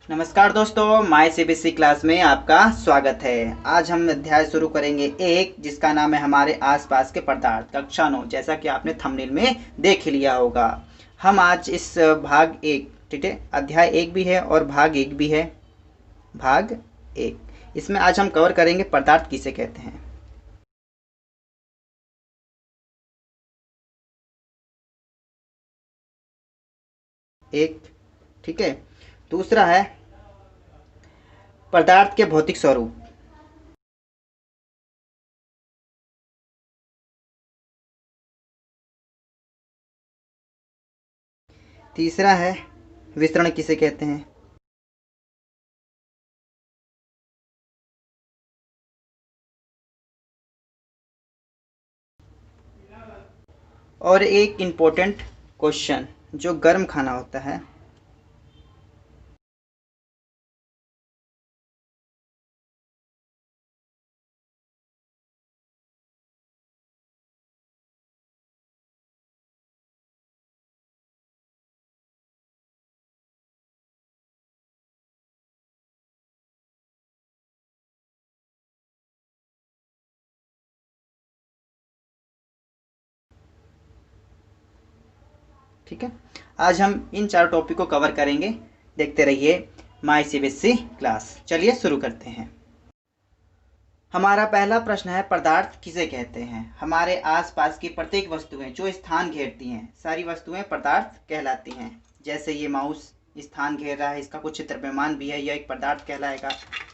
नमस्कार दोस्तों, my CBSE class में आपका स्वागत है। आज हम अध्याय शुरू करेंगे एक, जिसका नाम है हमारे आसपास के पदार्थ। कक्षा 9, जैसा कि आपने थंबनेल में देख ही लिया होगा। हम आज इस भाग एक, ठीक है, अध्याय एक भी है और भाग एक भी है। भाग एक, इसमें आज हम कवर करेंगे पदार्थ किसे कहते हैं। एक, ठीक है। दूसरा है पदार्थ के भौतिक स्वरूप। तीसरा है वितरण किसे कहते हैं। और एक इम्पोर्टेंट क्वेश्चन, जो गर्म खाना होता है ठीक है। आज हम इन चार टॉपिक को कवर करेंगे। देखते रहिए माय सीबीएसई क्लास। चलिए शुरू करते हैं। हमारा पहला प्रश्न है, पदार्थ किसे कहते हैं। हमारे आसपास की प्रत्येक वस्तुएं जो स्थान घेरती हैं, सारी वस्तुएं पदार्थ कहलाती हैं। जैसे ये माउस स्थान घेर रहा है, इसका कुछ द्रव्यमान भी है, यह एक पदार्थ कहलाएगा।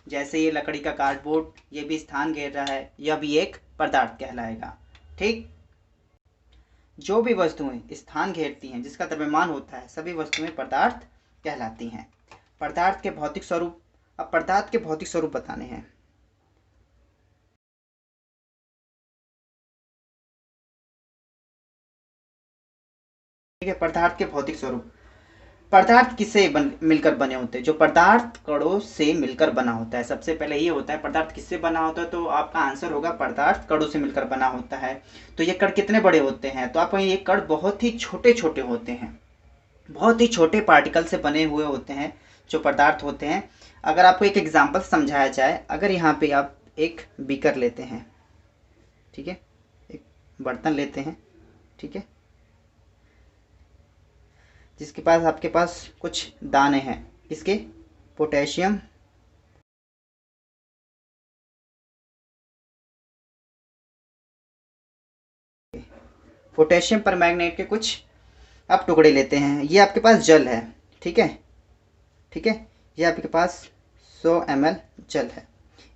जैसे ये लकड़ी का कार्डबोर्ड, ये भी स्थान घेर रहा है, यह भी एक पदार्थ कहलाएगा। ठीक, जो भी वस्तुएं स्थान घेरती हैं, जिसका द्रव्यमान होता है, सभी वस्तुएं पदार्थ कहलाती हैं। पदार्थ के भौतिक स्वरूप। अब पदार्थ के भौतिक स्वरूप बताने हैं। ठीक है, पदार्थ के भौतिक स्वरूप। पदार्थ किससे मिलकर बने होते हैं। जो पदार्थ कणों से मिलकर बना होता है। सबसे पहले ये होता है पदार्थ किससे बना होता है, तो आपका आंसर होगा पदार्थ कणों से मिलकर बना होता है। तो ये कण कितने बड़े होते हैं, तो आप ये कण बहुत ही छोटे छोटे होते हैं, बहुत ही छोटे पार्टिकल से बने हुए होते हैं जो पदार्थ होते हैं। अगर आपको एक एग्जाम्पल समझाया जाए, अगर यहाँ पे आप एक बीकर लेते हैं, ठीक है, एक बर्तन लेते हैं, ठीक है, जिसके पास आपके पास कुछ दाने हैं, इसके पोटेशियम पोटेशियम परमैंगनेट के कुछ आप टुकड़े लेते हैं। ये आपके पास जल है, ठीक है, ठीक है, ये आपके पास 100 ml जल है।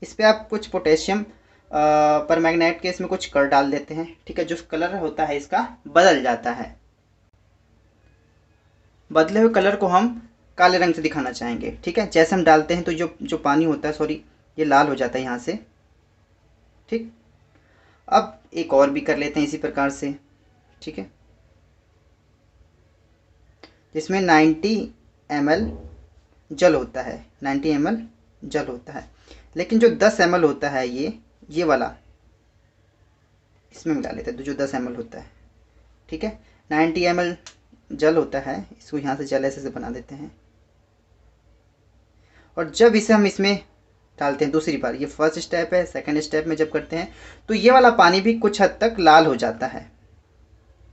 इस पर आप कुछ पोटेशियम परमैंगनेट के इसमें कुछ कलर डाल देते हैं, ठीक है। जो कलर होता है इसका बदल जाता है। बदले हुए कलर को हम काले रंग से दिखाना चाहेंगे, ठीक है। जैसे हम डालते हैं तो जो जो पानी होता है, सॉरी, ये लाल हो जाता है यहाँ से, ठीक। अब एक और भी कर लेते हैं इसी प्रकार से, ठीक है, जिसमें 90 ml जल होता है, 90 ml जल होता है। लेकिन जो 10 ml होता है, ये वाला इसमें मिला लेते हैं, तो जो 10 ml होता है, ठीक है, 90 ml जल होता है, इसको यहाँ से जल ऐसे बना देते हैं। और जब इसे हम इसमें डालते हैं दूसरी बार, ये फर्स्ट स्टेप है, सेकंड स्टेप में जब करते हैं तो ये वाला पानी भी कुछ हद तक लाल हो जाता है,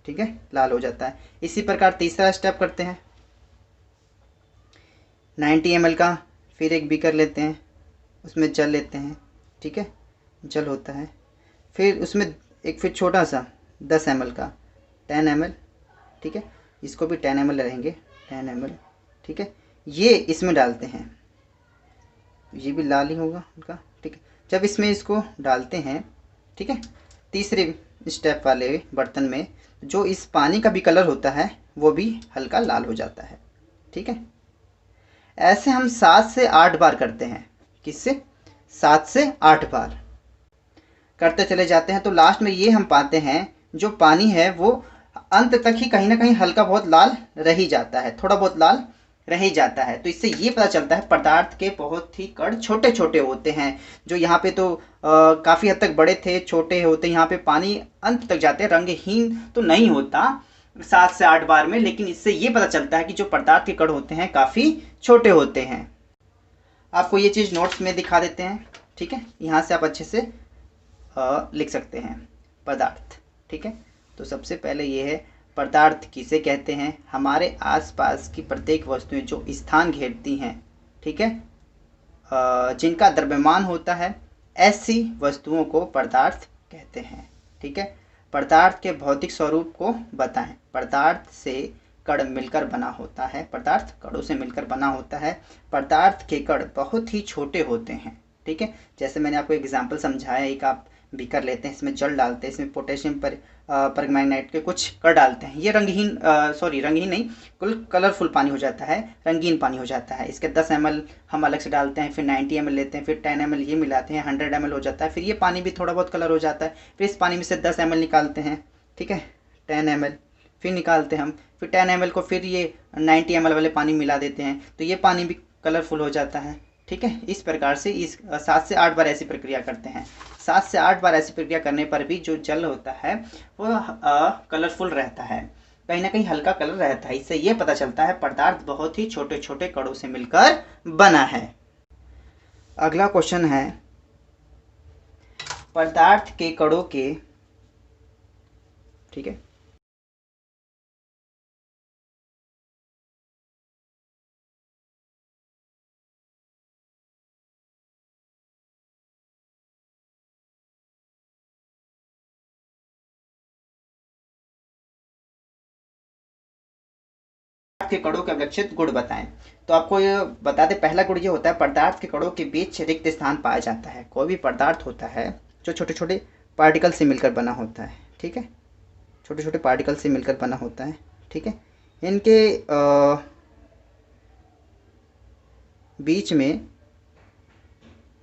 ठीक है, लाल हो जाता है। इसी प्रकार तीसरा स्टेप करते हैं, 90 ml का फिर एक बीकर लेते हैं, उसमें जल लेते हैं, ठीक है, जल होता है। फिर उसमें एक फिर छोटा सा 10 ml का 10 ml, ठीक है, इसको भी 10 ml रहेंगे, 10 ml, ठीक है, ये इसमें डालते हैं, ये भी लाल ही होगा उनका, ठीक है। जब इसमें इसको डालते हैं, ठीक है, तीसरे स्टेप वाले बर्तन में जो इस पानी का भी कलर होता है वो भी हल्का लाल हो जाता है, ठीक है। ऐसे हम 7 से 8 बार करते हैं। किससे? 7 से 8 बार करते चले जाते हैं। तो लास्ट में ये हम पाते हैं जो पानी है वो अंत तक ही कहीं ना कहीं हल्का बहुत लाल रह ही जाता है, थोड़ा बहुत लाल रह ही जाता है। तो इससे ये पता चलता है पदार्थ के बहुत ही कण छोटे छोटे होते हैं। जो यहाँ पे तो काफ़ी हद तक बड़े थे, छोटे होते हैं, यहाँ पे पानी अंत तक जाते हैं, रंगहीन तो नहीं होता 7 से 8 बार में, लेकिन इससे ये पता चलता है कि जो पदार्थ के कण होते हैं काफ़ी छोटे होते हैं। आपको ये चीज़ नोट्स में दिखा देते हैं, ठीक है। यहाँ से आप अच्छे से लिख सकते हैं पदार्थ, ठीक है। तो सबसे पहले ये है पदार्थ किसे कहते हैं, हमारे आसपास की प्रत्येक वस्तुएं जो स्थान घेरती हैं, ठीक है, जिनका द्रव्यमान होता है, ऐसी वस्तुओं को पदार्थ कहते हैं, ठीक है। पदार्थ के भौतिक स्वरूप को बताएं। पदार्थ से कण मिलकर बना होता है, पदार्थ कणों से मिलकर बना होता है। पदार्थ के कण बहुत ही छोटे होते हैं, ठीक है। जैसे मैंने आपको एग्जाम्पल समझाया, एक आप बीकर लेते हैं, इसमें जल डालते हैं, इसमें पोटेशियम परमैंगनेट के कुछ कण डालते हैं, ये रंगहीन रंगहीन नहीं, कुल कलरफुल पानी हो जाता है, रंगीन पानी हो जाता है। इसके 10 ml हम अलग से डालते हैं, फिर 90 ml लेते हैं, फिर 10 ml ये मिलाते हैं, 100 ml हो जाता है, फिर ये पानी भी थोड़ा बहुत कलर हो जाता है। फिर इस पानी में से 10 ml निकालते हैं, ठीक है, 10 ml फिर निकालते हैं हम, फिर 10 ml को फिर ये 90 ml वाले पानी मिला देते हैं, तो ये पानी भी कलरफुल हो जाता है, ठीक है। इस प्रकार से इस 7 से 8 बार ऐसी प्रक्रिया करते हैं। 7 से 8 बार ऐसी प्रक्रिया करने पर भी जो जल होता है वो कलरफुल रहता है, कहीं ना कहीं हल्का कलर रहता है। इससे ये पता चलता है पदार्थ बहुत ही छोटे छोटे कणों से मिलकर बना है। अगला क्वेश्चन है पदार्थ के कणों के, ठीक है, के कणों के अवलक्षित गुण बताएं। तो आपको ये बता दें, पहला गुण ये होता है पदार्थ के कणों के बीच रिक्त स्थान पाया जाता है। कोई भी पदार्थ होता है जो छोटे छोटे पार्टिकल से मिलकर बना होता है, ठीक है, छोटे छोटे पार्टिकल से मिलकर बना होता है, ठीक है, इनके बीच में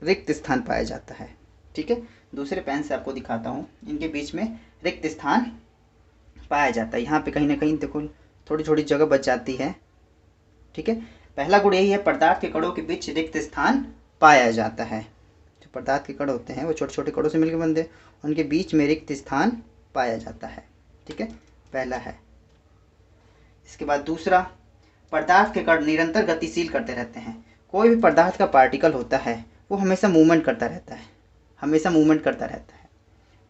रिक्त स्थान पाया जाता है, ठीक है। दूसरे पेन से आपको दिखाता हूँ, इनके बीच में रिक्त स्थान पाया जाता है। यहाँ पे कहीं ना कहीं देखो थोड़ी थोड़ी जगह बच जाती है, ठीक है। पहला गुण यही है पदार्थ के कणों के बीच रिक्त स्थान पाया जाता है। जो पदार्थ के कण होते हैं वो छोटे छोटे कणों से मिलकर बनते हैं, उनके बीच में रिक्त स्थान पाया जाता है, ठीक है, पहला है। इसके बाद दूसरा, पदार्थ के कण निरंतर गतिशील करते रहते हैं। कोई भी पदार्थ का पार्टिकल होता है वो हमेशा मूवमेंट करता रहता है, हमेशा मूवमेंट करता रहता है,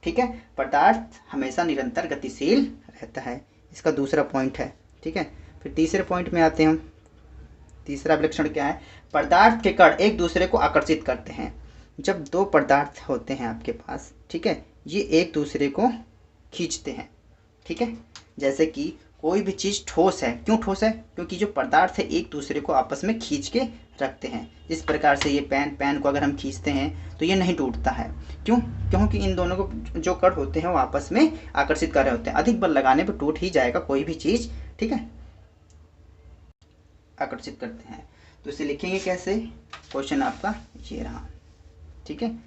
ठीक है। पदार्थ हमेशा निरंतर गतिशील रहता है, इसका दूसरा पॉइंट है, ठीक है। फिर तीसरे पॉइंट में आते हैं हम। तीसरा विलक्षण क्या है, पदार्थ के कण एक दूसरे को आकर्षित करते हैं। जब दो पदार्थ होते हैं आपके पास, ठीक है, ये एक दूसरे को खींचते हैं, ठीक है। जैसे कि कोई भी चीज़ ठोस है, क्यों ठोस है, क्योंकि जो पदार्थ है एक दूसरे को आपस में खींच के रखते हैं। इस प्रकार से ये पेन को अगर हम खींचते हैं तो ये नहीं टूटता है, क्यों, क्योंकि इन दोनों को जो कण होते हैं वो आपस में आकर्षित कर रहे होते हैं। अधिक बल लगाने पर टूट ही जाएगा कोई भी चीज़, ठीक है, आकर्षित करते हैं। तो इसे लिखेंगे कैसे, क्वेश्चन आपका ये रहा, ठीक है।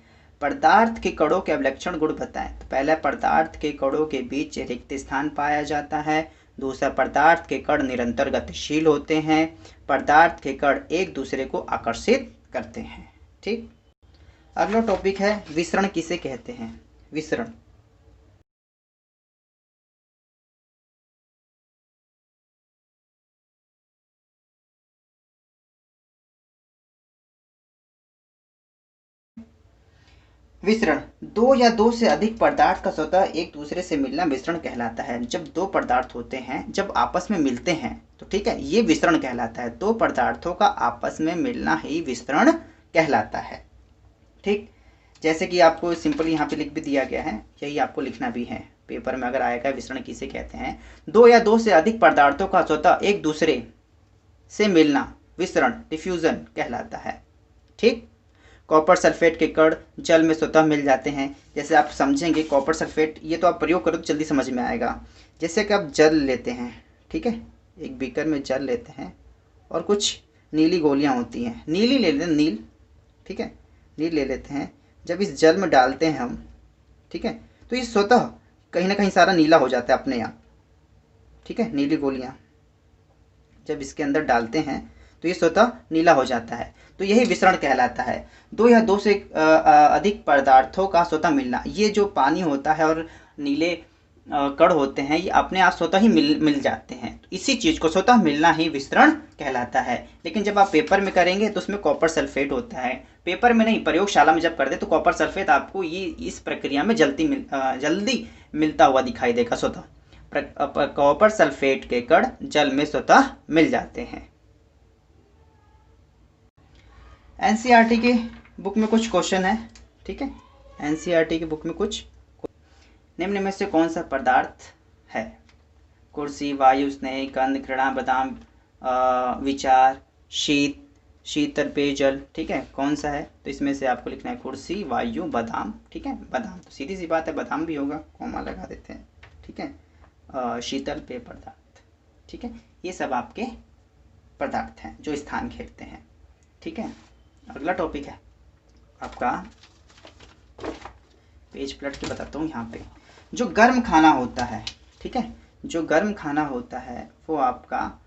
पदार्थ के कणों के अवलक्षण गुण बताएं। तो पहला, पदार्थ के कणों के बीच रिक्त स्थान पाया जाता है। दूसरा, पदार्थ के कण निरंतर गतिशील होते हैं। पदार्थ के कण एक दूसरे को आकर्षित करते हैं, ठीक। अगला टॉपिक है विसरण किसे कहते हैं। विसरण, विसरण, दो या दो से अधिक पदार्थ का स्वतः एक दूसरे से मिलना विसरण कहलाता है। जब दो पदार्थ होते हैं जब आपस में मिलते हैं तो ठीक है, ये विसरण कहलाता है। दो पदार्थों का आपस में मिलना ही विसरण कहलाता है, ठीक। जैसे कि आपको सिंपल यहाँ पे लिख भी दिया गया है, यही आपको लिखना भी है पेपर में अगर आएगा, विसरण किसे कहते हैं। दो या दो से अधिक पदार्थों का स्वतः एक दूसरे से मिलना विसरण डिफ्यूजन कहलाता है, ठीक। कॉपर सल्फेट के कण जल में स्वतः मिल जाते हैं। जैसे आप समझेंगे कॉपर सल्फेट, ये तो आप प्रयोग करो तो जल्दी समझ में आएगा। जैसे कि आप जल लेते हैं, ठीक है, एक बीकर में जल लेते हैं और कुछ नीली गोलियां होती हैं, नीली ले लेते हैं, नील, ठीक है, नील ले लेते हैं। जब इस जल में डालते हैं हम, ठीक है, तो ये स्वतः कहीं ना कहीं सारा नीला हो जाता है अपने आप, ठीक है। नीली गोलियां जब इसके अंदर डालते हैं तो ये स्वतः नीला हो जाता है, तो यही विसरण कहलाता है। दो या दो से अधिक पदार्थों का स्वतः मिलना, ये जो पानी होता है और नीले कण होते हैं ये अपने आप स्वतः ही मिल जाते हैं। तो इसी चीज़ को स्वतः मिलना ही विस्तरण कहलाता है। लेकिन जब आप पेपर में करेंगे तो उसमें कॉपर सल्फेट होता है, पेपर में नहीं, प्रयोगशाला में जब कर दे तो कॉपर सल्फेट आपको ये इस प्रक्रिया में जल्दी मिलता हुआ दिखाई देगा स्वतः। कॉपर सल्फेट के कण जल में स्वतः मिल जाते हैं। एनसीईआरटी के बुक में कुछ क्वेश्चन है, ठीक है। एनसीईआरटी की बुक में कुछ, निम्न में से कौन सा पदार्थ है? कुर्सी, वायु, स्नेह, गंध, घृणा, बादाम, विचार, शीतल, पेयजल, ठीक है, कौन सा है? तो इसमें से आपको लिखना है कुर्सी, वायु, बादाम, ठीक है। बादाम तो सीधी सी बात है, बादाम भी होगा, कॉमा लगा देते हैं, ठीक है। शीतल पेय पदार्थ, ठीक है, ये सब आपके पदार्थ हैं जो स्थान घेरते हैं, ठीक है। अगला टॉपिक है आपका, पेज पलट के बताता हूँ यहाँ पे, जो गर्म खाना होता है, ठीक है, जो गर्म खाना होता है वो आपका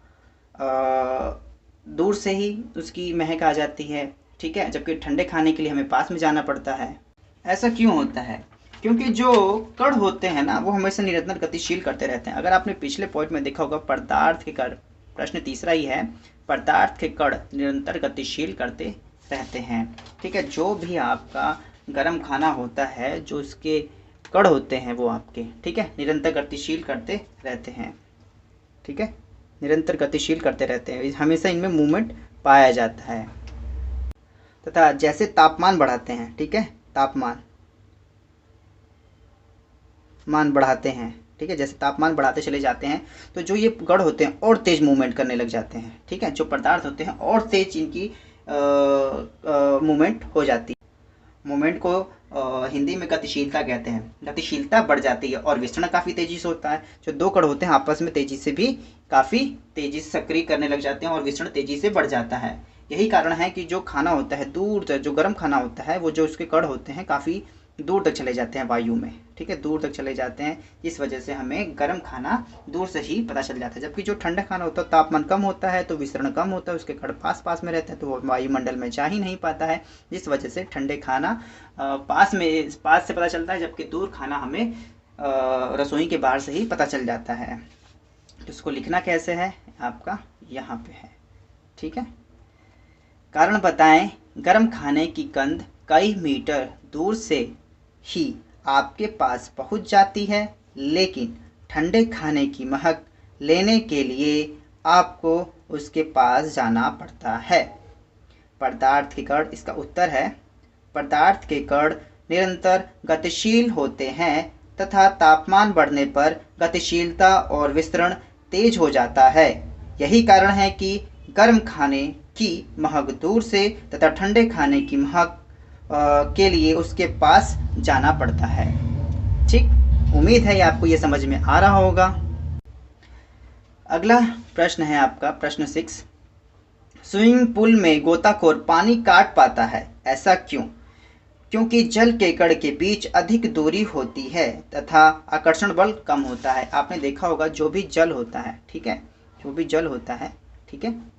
दूर से ही उसकी महक आ जाती है, ठीक है, जबकि ठंडे खाने के लिए हमें पास में जाना पड़ता है। ऐसा क्यों होता है? क्योंकि जो कण होते हैं ना वो हमेशा निरंतर गतिशील करते रहते हैं। अगर आपने पिछले पॉइंट में देखा होगा, पदार्थ के कण, प्रश्न तीसरा ही है, पदार्थ के कण निरंतर गतिशील करते रहते हैं, ठीक है। जो भी आपका गर्म खाना होता है, जो उसके कण होते हैं वो आपके, ठीक है, निरंतर गतिशील करते रहते हैं, ठीक है, निरंतर गतिशील करते रहते हैं, हमेशा इनमें मूवमेंट पाया जाता है। तथा जैसे तापमान बढ़ाते हैं, ठीक है, तापमान बढ़ाते हैं, ठीक है, जैसे तापमान बढ़ाते चले जाते हैं तो जो ये कण होते हैं और तेज मूवमेंट करने लग जाते हैं, ठीक है, जो पदार्थ होते हैं और तेज इनकी मूवमेंट हो जाती है। मूवमेंट को हिंदी में गतिशीलता कहते हैं। गतिशीलता बढ़ जाती है और विसरण काफ़ी तेजी से होता है। जो दो कण होते हैं आपस में तेजी से भी काफ़ी तेजी से सक्रिय करने लग जाते हैं और विसरण तेजी से बढ़ जाता है। यही कारण है कि जो खाना होता है दूर तक, जो गर्म खाना होता है वो जो उसके कण होते हैं काफ़ी दूर तक चले जाते हैं वायु में, ठीक है, दूर तक चले जाते हैं। इस वजह से हमें गर्म खाना दूर से ही पता चल जाता है। जबकि जो ठंडा खाना होता है तापमान कम होता है तो विसरण कम होता है, उसके कण पास में रहते हैं तो वो वायुमंडल में जा ही नहीं पाता है, जिस वजह से ठंडे खाना पास से पता चलता है, जबकि दूर खाना हमें रसोई के बाहर से ही पता चल जाता है। तो इसको लिखना कैसे है आपका, यहाँ पे है, ठीक है। कारण बताएं, गर्म खाने की गंध कई मीटर दूर से ही आपके पास पहुंच जाती है, लेकिन ठंडे खाने की महक लेने के लिए आपको उसके पास जाना पड़ता है। पदार्थ के कण, इसका उत्तर है पदार्थ के कण निरंतर गतिशील होते हैं तथा तापमान बढ़ने पर गतिशीलता और विस्तरण तेज हो जाता है। यही कारण है कि गर्म खाने की महक दूर से तथा ठंडे खाने की महक के लिए उसके पास जाना पड़ता है। ठीक, उम्मीद है आपको ये समझ में आ रहा होगा। अगला प्रश्न है आपका प्रश्न 6। स्विमिंग पूल में गोताखोर पानी काट पाता है, ऐसा क्यों? क्योंकि जल के कण के बीच अधिक दूरी होती है तथा आकर्षण बल कम होता है। आपने देखा होगा जो भी जल होता है, ठीक है, जो भी जल होता है, ठीक है,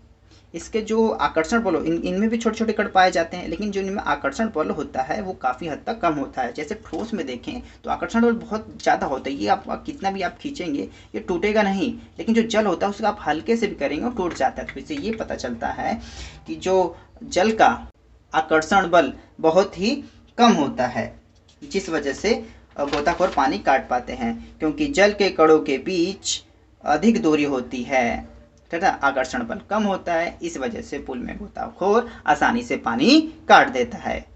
इसके जो आकर्षण बल इनमें भी छोटे छोटे कण पाए जाते हैं, लेकिन जो इनमें आकर्षण बल होता है वो काफ़ी हद तक कम होता है। जैसे ठोस में देखें तो आकर्षण बल बहुत ज़्यादा होता है, ये आप कितना भी आप खींचेंगे ये टूटेगा नहीं, लेकिन जो जल होता है उसका आप हल्के से भी करेंगे और टूट जाता है। तो इससे ये पता चलता है कि जो जल का आकर्षण बल बहुत ही कम होता है, जिस वजह से गोताखोर पानी काट पाते हैं, क्योंकि जल के कणों के बीच अधिक दूरी होती है तथा आकर्षण बल कम होता है। इस वजह से पुल में गोताखोर आसानी से पानी काट देता है।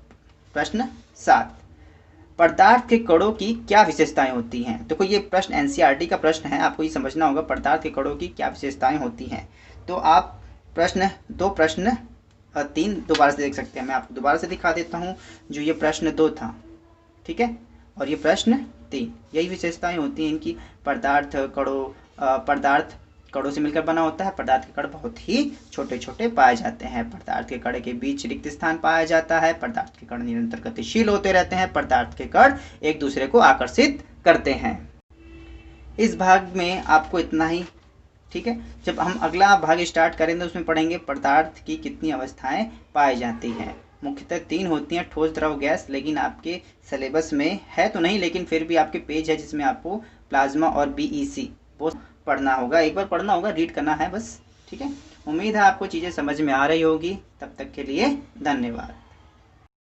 प्रश्न 7, पदार्थ के कणों की क्या विशेषताएं होती हैं? देखो ये प्रश्न एनसीईआरटी का प्रश्न है, आपको ये समझना होगा पदार्थ के कणों की क्या विशेषताएं होती हैं। तो आप प्रश्न 3 दोबारा से देख सकते हैं। मैं आपको दोबारा से दिखा देता हूँ। जो ये प्रश्न 2 था, ठीक है, और ये प्रश्न 3, यही विशेषताएं होती हैं इनकी। पदार्थ कणों से मिलकर बना होता है। पदार्थ के कण बहुत ही छोटे छोटे पाए जाते हैं। पदार्थ के कण के बीच रिक्त स्थान पाया जाता है। पदार्थ के कण निरंतर गतिशील होते रहते हैं। पदार्थ के कण एक दूसरे को आकर्षित करते हैं। इस भाग में आपको इतना ही, ठीक है। जब हम अगला भाग स्टार्ट करेंगे उसमें पढ़ेंगे पदार्थ की कितनी अवस्थाएं पाई जाती हैं। मुख्यतः 3 होती हैं, ठोस, द्रव, गैस। लेकिन आपके सिलेबस में है तो नहीं, लेकिन फिर भी आपके पेज है जिसमें आपको प्लाज्मा और BEC वो पढ़ना होगा, एक बार पढ़ना होगा, रीड करना है बस। ठीक है, उम्मीद है आपको चीज़ें समझ में आ रही होगी। तब तक के लिए धन्यवाद।